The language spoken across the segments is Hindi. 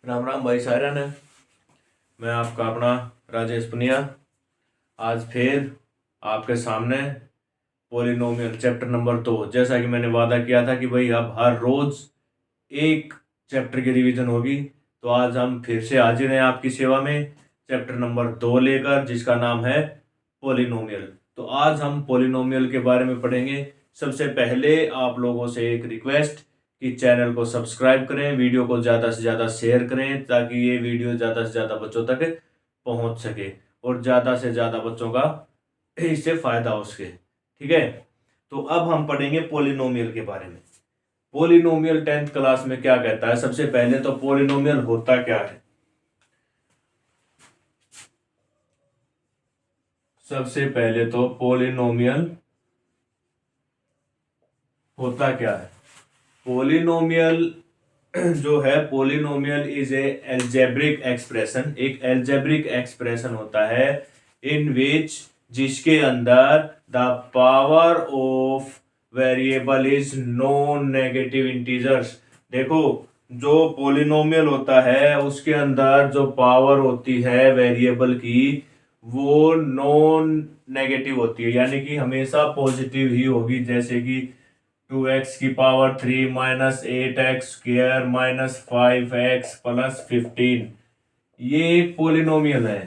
राम राम भाई सारन है। मैं आपका अपना राजेश पुनिया आज फिर आपके सामने पोलिनोमियल चैप्टर नंबर 2। जैसा कि मैंने वादा किया था कि भाई अब हर रोज एक चैप्टर की रिवीजन होगी, तो आज हम फिर से हाजिर हैं आपकी सेवा में चैप्टर नंबर 2 लेकर, जिसका नाम है पोलिनोमियल। तो आज हम पोलिनोमियल के बारे में पढ़ेंगे। सबसे पहले आप लोगों से एक रिक्वेस्ट कि चैनल को सब्सक्राइब करें, वीडियो को ज़्यादा से ज़्यादा शेयर करें ताकि ये वीडियो ज़्यादा से ज़्यादा बच्चों तक पहुंच सके और ज़्यादा से ज़्यादा बच्चों का इससे फ़ायदा हो सके। ठीक है, तो अब हम पढ़ेंगे पोलिनोमियल के बारे में। पोलिनोमियल 10th क्लास में क्या कहता है? सबसे पहले तो पोलिनोमियल होता क्या है? सबसे पहले तो पोलिनोमियल होता क्या है? पोलिनोमियल जो है, polynomial is a algebraic expression. एक एल्जेब्रिक एक्सप्रेशन होता है इन विच जिसके अंदर the power of variable is non negative integers. देखो, जो पोलिनोमियल होता है उसके अंदर जो पावर होती है वेरिएबल की वो नॉन नेगेटिव होती है, यानी कि हमेशा पॉजिटिव ही होगी। जैसे कि 2x⁻³ minus 8x² minus 5x plus 15, ये एक पोलिनोमियल है।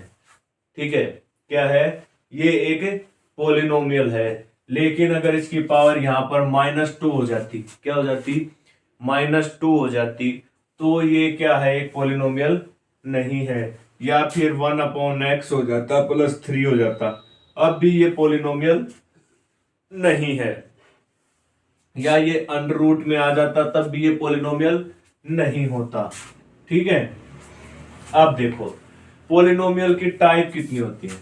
ठीक है, क्या है? ये एक पोलिनोमियल है। लेकिन अगर इसकी पावर यहाँ पर -2 हो जाती, क्या हो जाती? -2 हो जाती, तो ये क्या है? एक पोलिनोमियल नहीं है। या फिर 1/x हो जाता प्लस 3 हो जाता, अब भी ये पोलिनोमियल नहीं है। या ये अंडर रूट में आ जाता, तब भी ये पोलिनोमियल नहीं होता। ठीक है, अब देखो पोलिनोमियल की टाइप कितनी होती है।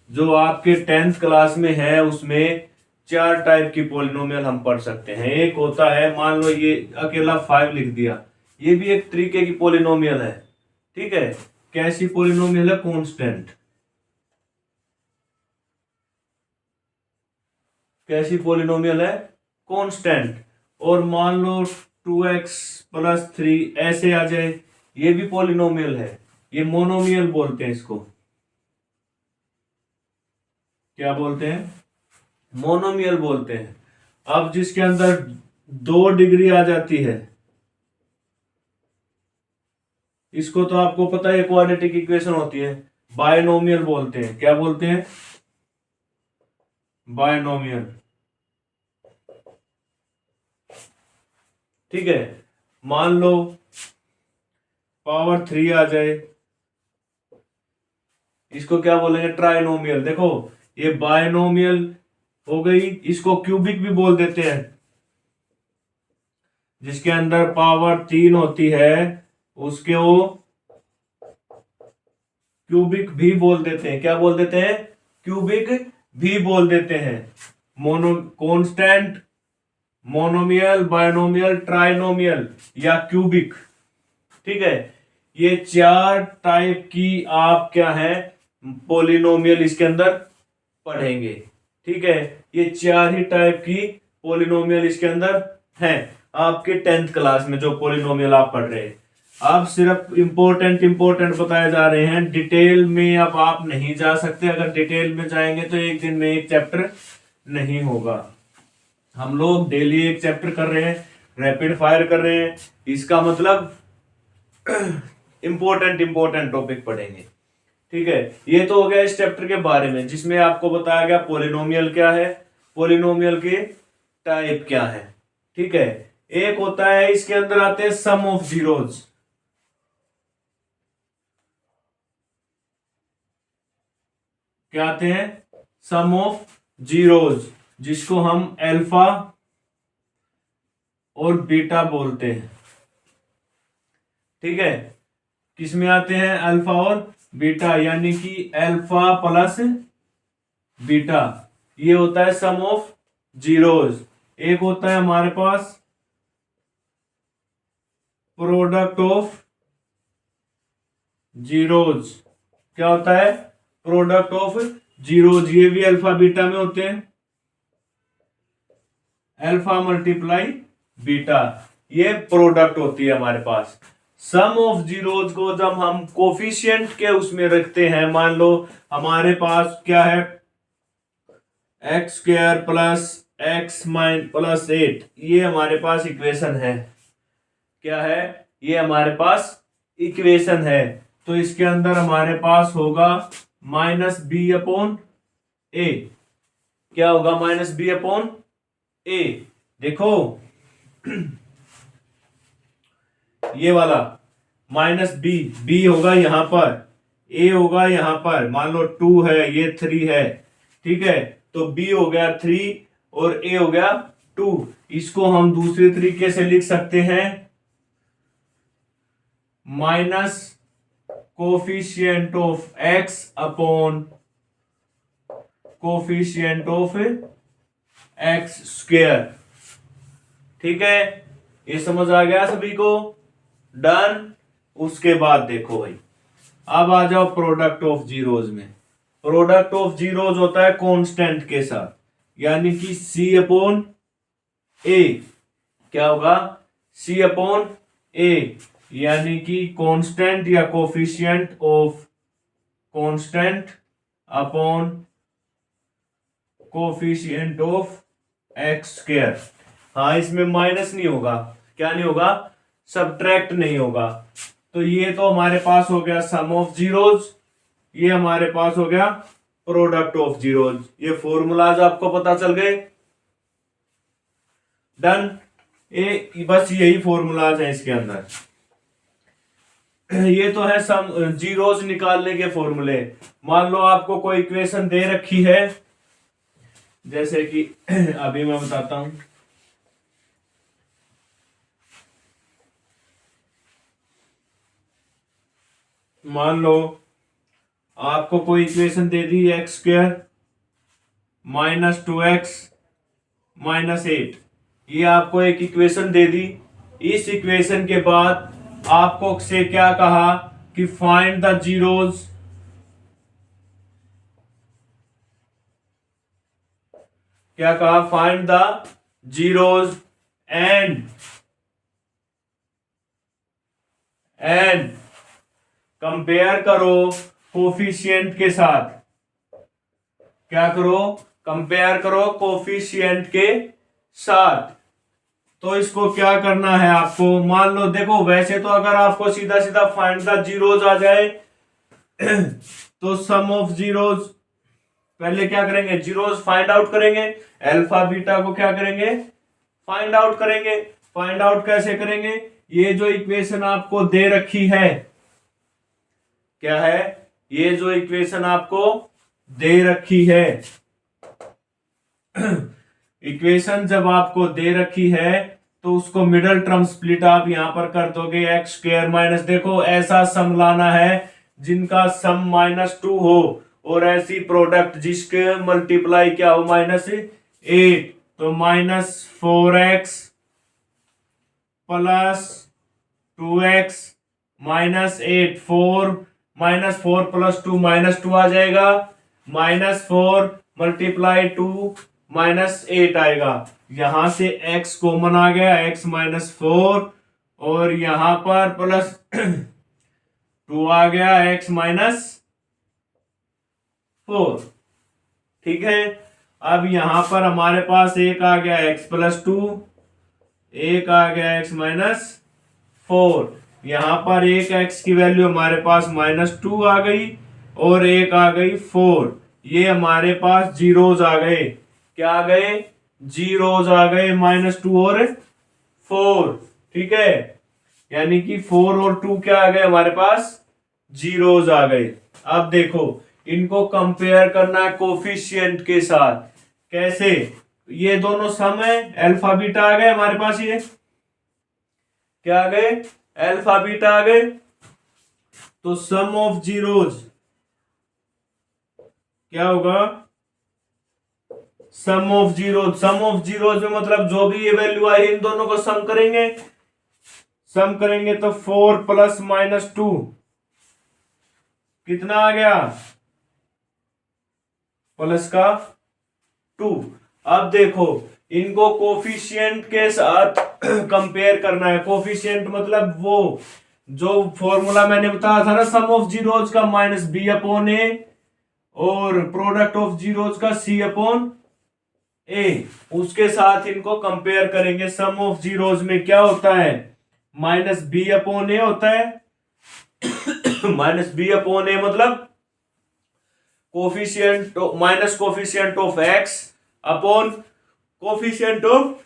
जो आपके 10th क्लास में है उसमें 4 टाइप की पोलिनोमियल हम पढ़ सकते हैं। एक होता है, मान लो ये अकेला 5 लिख दिया, ये भी एक तरीके की पोलिनोमियल है। ठीक है, कैसी पोलिनोमियल है? कांस्टेंट। कैसी पोलिनोमियल है? कांस्टेंट। और मान लो 2x+3 ऐसे आ जाए, ये भी पोलिनोमियल है। ये मोनोमियल बोलते हैं इसको। क्या बोलते हैं? मोनोमियल बोलते हैं। अब जिसके अंदर 2 डिग्री आ जाती है, इसको तो आपको पता है क्वाड्रेटिक इक्वेशन होती है, बायनोमियल बोलते हैं। क्या बोलते हैं? बायनोमियल। ठीक है, मान लो पावर 3 आ जाए, इसको क्या बोलेंगे? ट्राइनोमियल। देखो, ये बायनोमियल हो गई, इसको क्यूबिक भी बोल देते हैं। जिसके अंदर पावर 3 होती है उसके वो क्यूबिक भी बोल देते हैं। क्या बोल देते हैं? क्यूबिक भी बोल देते हैं। Mono constant, monomial, binomial, trinomial या क्यूबिक। ठीक है, ये 4 टाइप की आप क्या है पोलिनोमियल इसके अंदर पढ़ेंगे। ठीक है, ये 4 ही टाइप की पोलिनोमियल इसके अंदर हैं आपके 10th क्लास में, जो पोलिनोमियल आप पढ़ रहे हैं। अब सिर्फ इंपॉर्टेंट बताए जा रहे हैं, डिटेल में अब आप नहीं जा सकते। अगर डिटेल में जाएंगे तो एक दिन में एक चैप्टर नहीं होगा। हम लोग डेली एक चैप्टर कर रहे हैं, रैपिड फायर कर रहे हैं, इसका मतलब इंपॉर्टेंट टॉपिक पढ़ेंगे। ठीक है, ये तो हो गया इस चैप्टर के बारे में, जिसमें आपको बताया गया पोलिनोमियल क्या है, पोलिनोमियल के टाइप क्या है। ठीक है, एक होता है, इसके अंदर आते हैं सम ऑफ जीरोज। क्या आते हैं? सम ऑफ जीरोज, जिसको हम अल्फा और बीटा बोलते हैं। ठीक है, किसमें आते हैं? अल्फा और बीटा, यानी कि अल्फा प्लस बीटा, ये होता है सम ऑफ जीरोज। एक होता है हमारे पास प्रोडक्ट ऑफ जीरोज। क्या होता है? Product of zeros. ये भी अल्फा बीटा में होते हैं, अल्फा मल्टीप्लाई बीटा, ये प्रोडक्ट होती है हमारे पास। सम ऑफ जीरोज को जब हम कोफिशिएंट के उसमें रखते हैं, मान लो हमारे पास क्या है, x square plus x mine plus 8, ये हमारे पास इक्वेशन है। क्या है? ये हमारे पास इक्वेशन है। तो इसके अंदर हमारे पास होगा माइनस बी अपॉन ए। क्या होगा? माइनस बी अपॉन ए। देखो ये वाला माइनस बी, बी होगा यहां पर, ए होगा यहां पर, मान लो 2 है, ये 3 है, ठीक है। तो बी हो गया 3 और ए हो गया 2। इसको हम दूसरे तरीके से लिख सकते हैं, minus coefficient of x upon coefficient of x square. ठीक है, ये समझ आ गया सभी को? डन। उसके बाद देखो भाई, अब आ जाओ प्रोडक्ट ऑफ जीरोज में। प्रोडक्ट ऑफ जीरोज होता है कांस्टेंट के साथ, यानी कि सी अपॉन ए। क्या होगा? सी अपॉन ए, यानी कि कांस्टेंट या coefficient of constant upon coefficient of x square. हाँ, इसमें माइनस नहीं होगा। क्या नहीं होगा? सब्ट्रैक्ट नहीं होगा। तो ये तो हमारे पास हो गया सम ऑफ जीरोज, ये हमारे पास हो गया प्रोडक्ट ऑफ जीरोज। ये फॉर्मूलाज आपको पता चल गए? डन। ये बस यही फॉर्मूलाज है इसके अंदर। ये तो है सम जीरोज निकालने के फॉर्मूले। मान लो आपको कोई इक्वेशन दे रखी है, जैसे कि अभी मैं बताता हूं। मान लो आपको कोई इक्वेशन दे दी, x square minus 2x minus 8। ये आपको एक इक्वेशन दे दी। इस इक्वेशन के बाद आपको से क्या कहा कि फाइंड द जीरोज, क्या कहा? Find the zeros and compare करो कोफिशिएंट के साथ। क्या करो? कंपेयर करो कोफिशिएंट के साथ। तो इसको क्या करना है आपको? मान लो देखो, वैसे तो अगर आपको सीधा सीधा फाइंड द जीरोज आ जाए तो सम ऑफ जीरोज पहले क्या करेंगे? जीरोज फाइंड आउट करेंगे, अल्फा बीटा को क्या करेंगे? फाइंड आउट करेंगे। फाइंड आउट कैसे करेंगे? ये जो इक्वेशन आपको दे रखी है, क्या है? ये जो इक्वेशन आपको दे रखी है, इक्वेशन जब आपको दे रखी है तो उसको मिडल टर्म स्प्लिट आप यहां पर कर दोगे, एक्स स्क्वायर माइनस, देखो ऐसा सम लाना है जिनका सम -2 हो और ऐसी प्रोडक्ट जिसके मल्टीप्लाई क्या हो? -8। तो -4x प्लस 2x -8, 4 -4 प्लस 2 -2 आ जाएगा, -4 मल्टीप्लाई 2 -8 आएगा। यहां से x कॉमन आ गया, x -4, और यहां पर प्लस 2 आ गया, x -4। ठीक है, अब यहां पर हमारे पास एक आ गया x +2, एक आ गया x -4। यहां पर एक x की वैल्यू हमारे पास -2 आ गई और एक आ गई 4। ये हमारे पास जीरोज आ गए। क्या आ गए? जीरोज आ गए, -2 और 4। ठीक है, यानी कि 4 और 2 क्या आ गए हमारे पास? जीरोज आ गए। अब देखो, इनको कंपेयर करना है कोफिशिएंट के साथ। कैसे? ये दोनों सम है, अल्फा बीटा आ गए हमारे पास। ये क्या आ गए? अल्फा बीटा आ गए। तो सम ऑफ जीरोज क्या होगा? Sum of zeros, sum of zeros में मतलब जो भी ये वैल्यू आई इन दोनों को सम करेंगे। सम करेंगे तो 4 प्लस -2 कितना आ गया? प्लस का 2। अब देखो, इनको कोफिशिएंट के साथ कंपेयर करना है। कोफिशिएंट मतलब वो जो फॉर्मूला मैंने बताया था ना सम ऑफ जीरोज का माइनस बी अपॉन ए और प्रोडक्ट ऑफ जीरोज का सी अपॉन ए, उसके साथ इनको कंपेयर करेंगे। सम ऑफ जीरोज में क्या होता है, माइनस बी अपॉन ए होता है। माइनस बी अपॉन ए मतलब coefficient minus coefficient of x upon coefficient of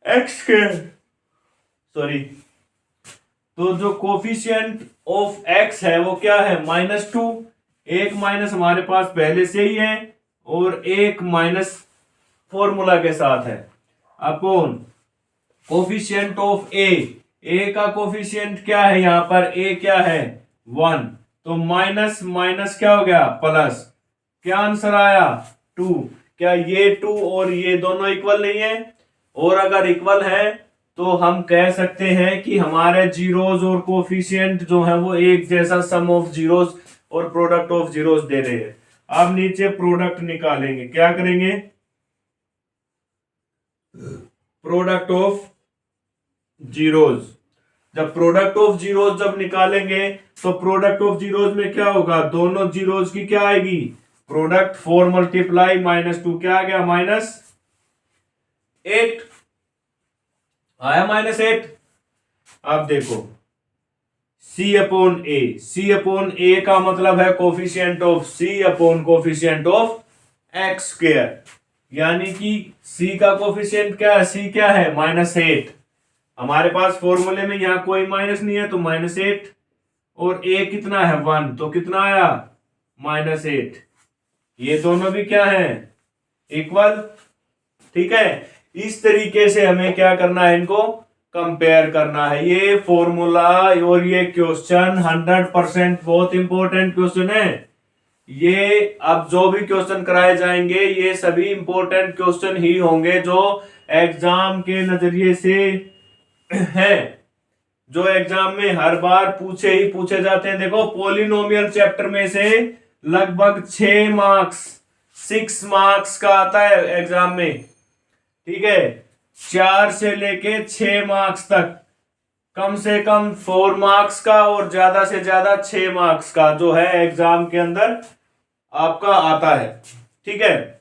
x के, सॉरी, तो जो कोफिशिएंट ऑफ एक्स है वो क्या है, -2। एक माइनस हमारे पास पहले से ही है और एक माइनस फॉर्मूला के साथ है, अपॉन कोफिशिएंट ऑफ ए का कोफिशिएंट क्या है, यहां पर ए क्या है 1, तो माइनस माइनस क्या हो गया प्लस, क्या आंसर आया 2। क्या ये 2 और ये दोनों इक्वल नहीं है, और अगर इक्वल है तो हम कह सकते हैं कि हमारे जीरोज और कोफिशिएंट जो है वो एक जैसा सम ऑफ जीरोज और प्रोडक्ट ऑफ जीरोज दे रहे हैं। अब नीचे प्रोडक्ट निकालेंगे, क्या करेंगे, प्रोडक्ट ऑफ जीरोज। जब प्रोडक्ट ऑफ जीरोज जब निकालेंगे तो प्रोडक्ट ऑफ जीरोज में क्या होगा, दोनों जीरोज की क्या आएगी प्रोडक्ट, 4 मल्टीप्लाई -2 क्या आ गया -8 आया, -8। अब देखो C अपॉन ए, C अपॉन ए का मतलब है coefficient of C upon coefficient of x square, यानी कि C का कोफिशिएंट क्या है, C क्या है -8। हमारे पास फॉर्मूले में यहां कोई माइनस नहीं है तो -8, और A कितना है 1, तो कितना आया -8। ये दोनों भी क्या है इक्वल, ठीक है। इस तरीके से हमें क्या करना है, इनको कंपेयर करना है। ये फॉर्मूला और ये क्वेश्चन 100% बहुत इंपॉर्टेंट क्वेश्चन है। ये अब जो भी क्वेश्चन कराए जाएंगे ये सभी इंपॉर्टेंट क्वेश्चन ही होंगे जो एग्जाम के नजरिए से है, जो एग्जाम में हर बार पूछे ही पूछे जाते हैं। देखो पॉलिनोमियल चैप्टर में से लगभग 6 मार्क्स का आता है एग्जाम में, ठीक है। 4 से लेके 6 मार्क्स तक, कम से कम 4 मार्क्स का और ज्यादा से ज्यादा 6 मार्क्स का जो है एग्जाम के अंदर आपका आता है, ठीक है।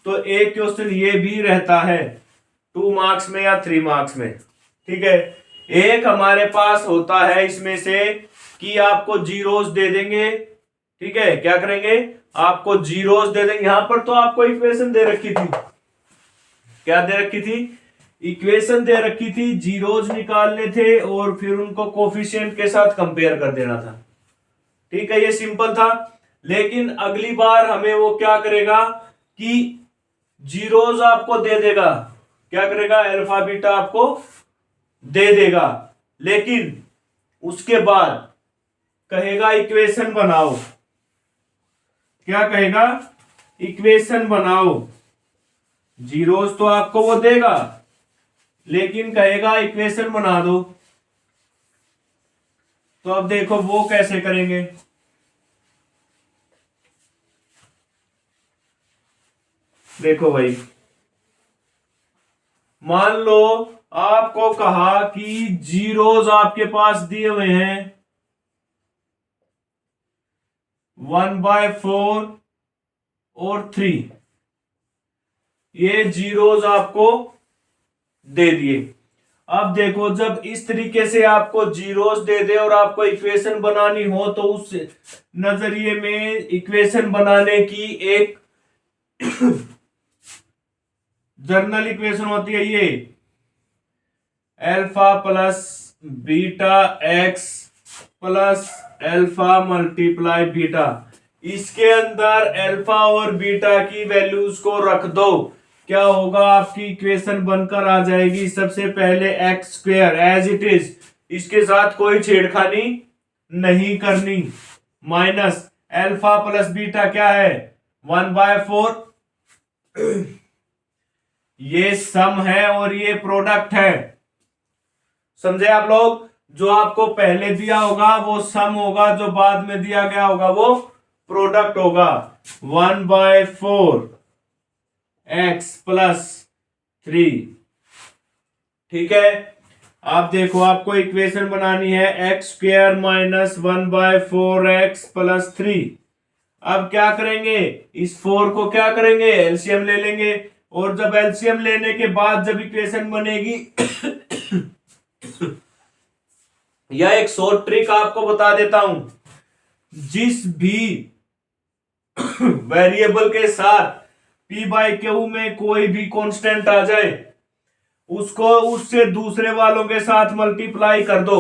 तो एक क्वेश्चन ये भी रहता है 2 मार्क्स में या 3 मार्क्स में, ठीक है। एक हमारे पास होता है इसमें से कि आपको जीरोस दे देंगे, ठीक है, क्या करेंगे आपको जीरोस दे देंगे। यहां पर तो आपको इक्वेशन दे रखी थी, क्या दे रखी थी, इक्वेशन दे रखी थी, जीरोज निकालने थे और फिर उनको कोफिशिएंट के साथ कंपेयर कर देना था, ठीक है, ये सिंपल था। लेकिन अगली बार हमें वो क्या करेगा कि जीरोज आपको दे देगा, क्या करेगा अल्फा बीटा आपको दे देगा, लेकिन उसके बाद कहेगा इक्वेशन बनाओ, क्या कहेगा इक्वेशन बनाओ। जीरोस तो आपको वो देगा लेकिन कहेगा इक्वेशन बना दो। तो अब देखो वो कैसे करेंगे, देखो भाई, मान लो आपको कहा कि जीरोस आपके पास दिए हुए हैं 1/4 और 3, ये जीरोस आपको दे दिए। अब देखो जब इस तरीके से आपको जीरोस दे दे और आपको इक्वेशन बनानी हो तो उस नजरिए में इक्वेशन बनाने की एक जनरल इक्वेशन होती है, ये alpha plus beta x plus alpha multiply beta. इसके अंदर अल्फा और बीटा की वैल्यूज को रख दो, क्या होगा आपकी इक्वेशन बनकर आ जाएगी। सबसे पहले X square as it is, इसके साथ कोई छेड़खानी नहीं करनी, माइनस अल्फा प्लस बीटा क्या है 1/4, ये सम है और ये प्रोडक्ट है, समझे आप लोग। जो आपको पहले दिया होगा वो सम होगा, जो बाद में दिया गया होगा वो प्रोडक्ट होगा। 1/4 x + 3, ठीक है। आप देखो, आपको इक्वेशन बनानी है x square minus 1/4x plus 3। अब क्या करेंगे, इस 4 को क्या करेंगे, एलसीएम ले लेंगे। और जब एलसीएम लेने के बाद जब इक्वेशन बनेगी यह एक शॉर्ट ट्रिक आपको बता देता हूं, जिस भी वेरिएबल के साथ p/q में कोई भी कांस्टेंट आ जाए उसको उससे दूसरे वालों के साथ मल्टीप्लाई कर दो।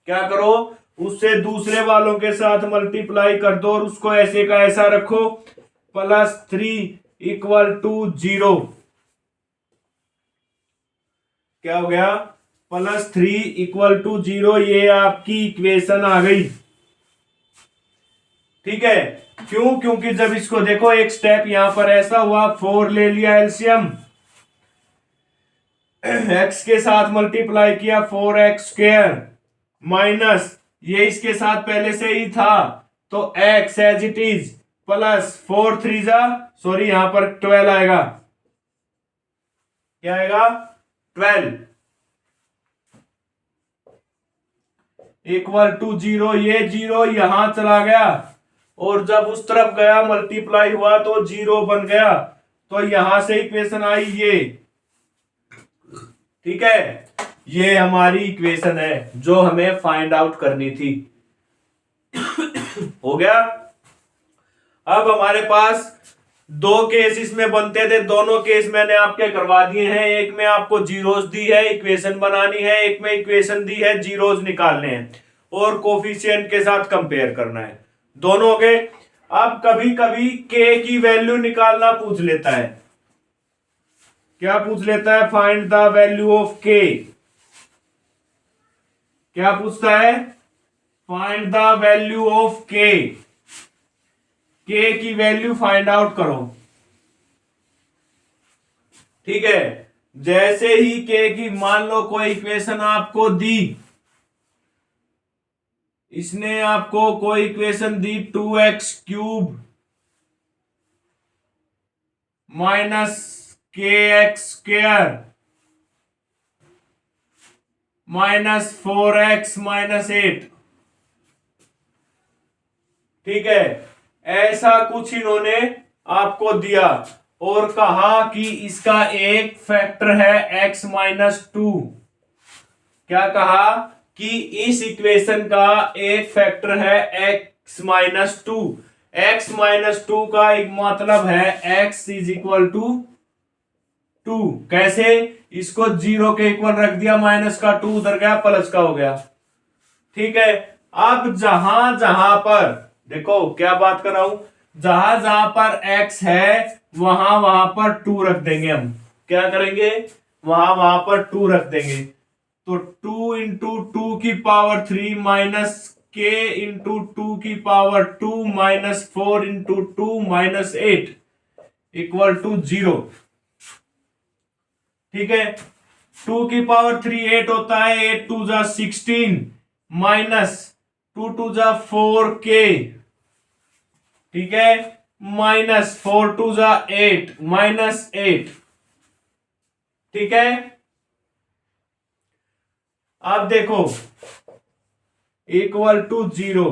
क्या करो, उससे दूसरे वालों के साथ मल्टीप्लाई कर दो और उसको ऐसे का ऐसा रखो, +3 = 0। क्या हो गया, +3 = 0। ये आपकी इक्वेशन आ गई। ठीक है, क्यों, क्योंकि जब इसको देखो एक स्टेप यहां पर ऐसा हुआ, 4 ले लिया एलसीएम, x के साथ मल्टीप्लाई किया 4x² माइनस ये इसके साथ पहले से ही था तो x as it is plus 4 3 sorry यहां पर 12 आएगा। क्या आएगा, 12 = 0। ये 0 यहां चला गया और जब उस तरफ गया मल्टीप्लाई हुआ तो 0 बन गया, तो यहां से इक्वेशन आई ये। ठीक है, ये हमारी इक्वेशन है जो हमें फाइंड आउट करनी थी। हो गया। अब हमारे पास दो केस इसमें बनते थे, दोनों केस मैंने आपके करवा दिए हैं। एक में आपको जीरोस दी है, इक्वेशन बनानी है, एक में इक्वेशन दी है, जीरोस निकालने हैं और कोफिशिएंट के साथ कंपेयर करना है। दोनों के। अब कभी कभी के की वैल्यू निकालना पूछ लेता है। क्या पूछ लेता है, फाइंड द वैल्यू ऑफ के। क्या पूछता है, फाइंड द वैल्यू ऑफ के। के की वैल्यू फाइंड आउट करो। ठीक है, जैसे ही के की, मान लो कोई इक्वेशन आपको दी, इसने आपको कोई इक्वेशन दी 2x³ minus kx² minus 4x minus 8। ठीक है, ऐसा कुछ इन्होंने आपको दिया और कहा कि इसका एक फैक्टर है x-2। क्या कहा कि इस इक्वेशन का एक फैक्टर है x-2। x-2 का एक मतलब है x = 2। कैसे, इसको 0 के इक्वल रख दिया, -2 उधर गया, प्लस का हो गया। ठीक है, अब जहां जहां पर देखो क्या बात कर रहा हूं, जहां जहां पर x है वहां वहां पर 2 रख देंगे हम। क्या करेंगे, वहां वहां पर 2 रख देंगे। तो 2 × 2⁻³ माइनस k × 2⁻² माइनस 4 × 2 माइनस 8 = 0। ठीक है, 2⁻³ 8 होता है, 8 2 16 माइनस 2 2 4k। ठीक है, माइनस 4 2 8 माइनस 8। ठीक है, अब देखो = 0।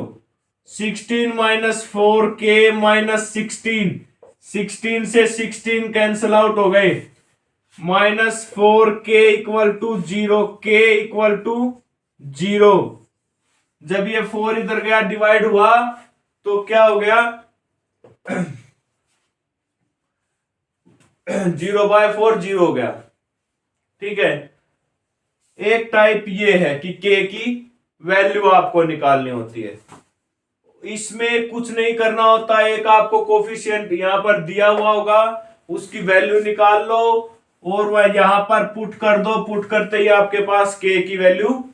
16 माइनस 4k माइनस 16, 16 से 16 कैंसल आउट हो गए, -4k = 0, k = 0। जब ये 4 इधर गया डिवाइड हुआ तो क्या हो गया 0/4 0 हो गया। ठीक है, एक टाइप ये है कि k की वैल्यू आपको निकालनी होती है। इसमें कुछ नहीं करना होता, एक आपको कोफिशिएंट यहां पर दिया हुआ होगा, उसकी वैल्यू निकाल लो और वह यहां पर पुट कर दो। पुट करते ही आपके पास k की वैल्यू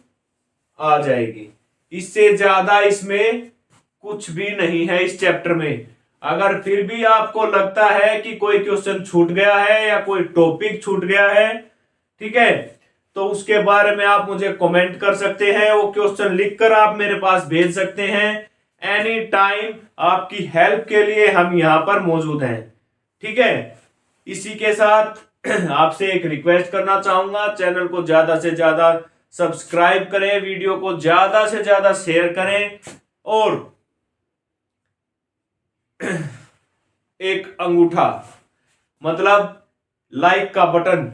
आ जाएगी। इससे ज्यादा इसमें कुछ भी नहीं है इस चैप्टर में। अगर फिर भी आपको लगता है कि कोई क्वेश्चन छूट गया है या कोई टॉपिक छूट गया है, ठीक है, तो उसके बारे में आप मुझे कमेंट कर सकते हैं। वो क्वेश्चन लिखकर आप मेरे पास भेज सकते हैं। एनी टाइम आपकी हेल्प के लिए हम यहां पर मौजूद हैं। ठीक है, इसी के साथ आपसे एक रिक्वेस्ट करना चाहूंगा, चैनल को ज्यादा से ज्यादा सब्सक्राइब करें, वीडियो को ज्यादा से ज्यादा शेयर करें और एक अंगूठा मतलब लाइक का बटन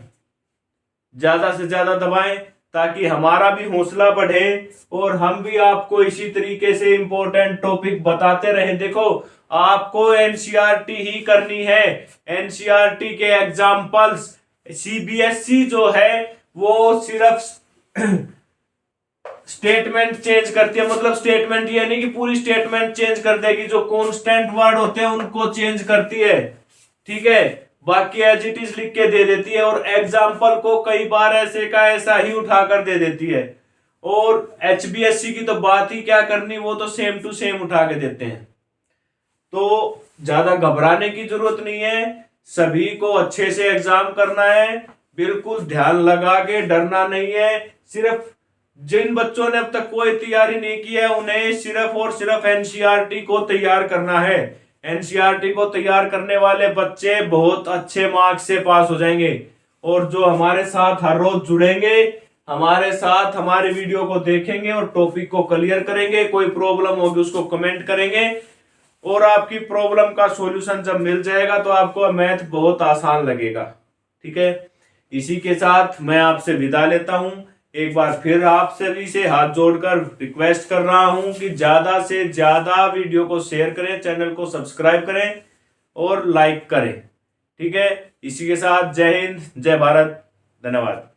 ज्यादा से ज्यादा दबाएं ताकि हमारा भी हौसला बढ़े और हम भी आपको इसी तरीके से इंपॉर्टेंट टॉपिक बताते रहें। देखो, आपको एनसीईआरटी ही करनी है। एनसीईआरटी के एग्जाम्पल्स सीबीएसई जो है वो सिर्फ स्टेटमेंट चेंज करती है, मतलब स्टेटमेंट ये नहीं कि पूरी स्टेटमेंट चेंज कर देगी, जो कॉन्स्टेंट वर्ड होते हैं उनको चेंज करती है, ठीक है, बाकी एज इट इज लिख के दे देती है। और एग्जाम्पल को कई बार ऐसे का ऐसा ही उठाकर दे देती है। और एचबीएससी की तो बात ही क्या करनी, वो तो सेम टू सेम उठा के देते हैं। तो ज्यादा घबराने की जरूरत नहीं है, सभी को अच्छे से एग्जाम करना है, बिल्कुल ध्यान लगा के डरना नहीं है। सिर्फ जिन बच्चों ने अब तक कोई तैयारी नहीं की है उन्हें सिर्फ और सिर्फ एनसीईआरटी को तैयार करना है। एनसीईआरटी को तैयार करने वाले बच्चे बहुत अच्छे मार्क्स से पास हो जाएंगे। और जो हमारे साथ हर रोज जुड़ेंगे, हमारे साथ हमारे वीडियो को देखेंगे और टॉपिक को क्लियर करेंगे, कोई प्रॉब्लम होगी उसको कमेंट करेंगे और आपकी प्रॉब्लम का सॉल्यूशन जब मिल जाएगा तो आपको मैथ बहुत आसान लगेगा। ठीक है, इसी के साथ मैं आपसे विदा लेता हूं। एक बार फिर आप सभी से हाथ जोड़कर रिक्वेस्ट कर रहा हूं कि ज्यादा से ज्यादा वीडियो को शेयर करें, चैनल को सब्सक्राइब करें और लाइक करें। ठीक है, इसी के साथ जय हिंद, जय भारत, धन्यवाद।